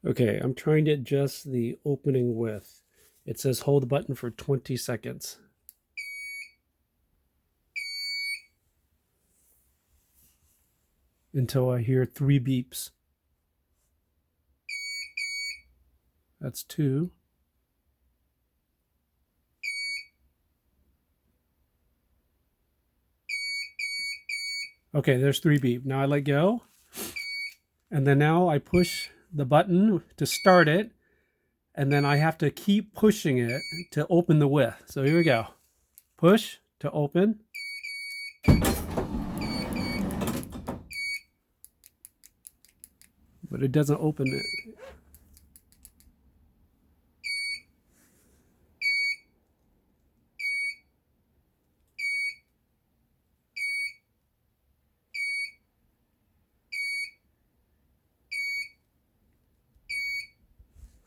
Okay, I'm trying to adjust the opening width. It says hold the button for 20 seconds. Until I hear 3 beeps. That's 2. Okay, there's 3 beep. Now I let go. And then now I push the button to start it. And then I have to keep pushing it to open the width. So here we go. Push to open. But it doesn't open it.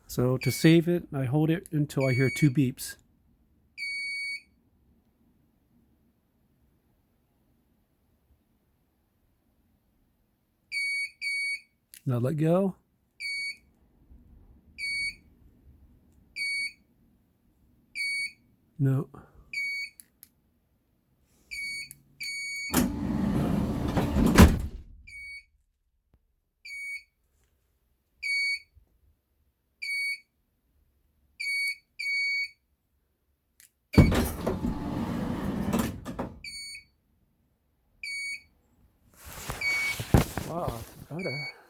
So to save it, I hold it until I hear 2 beeps. Now let go. No. Wow, better.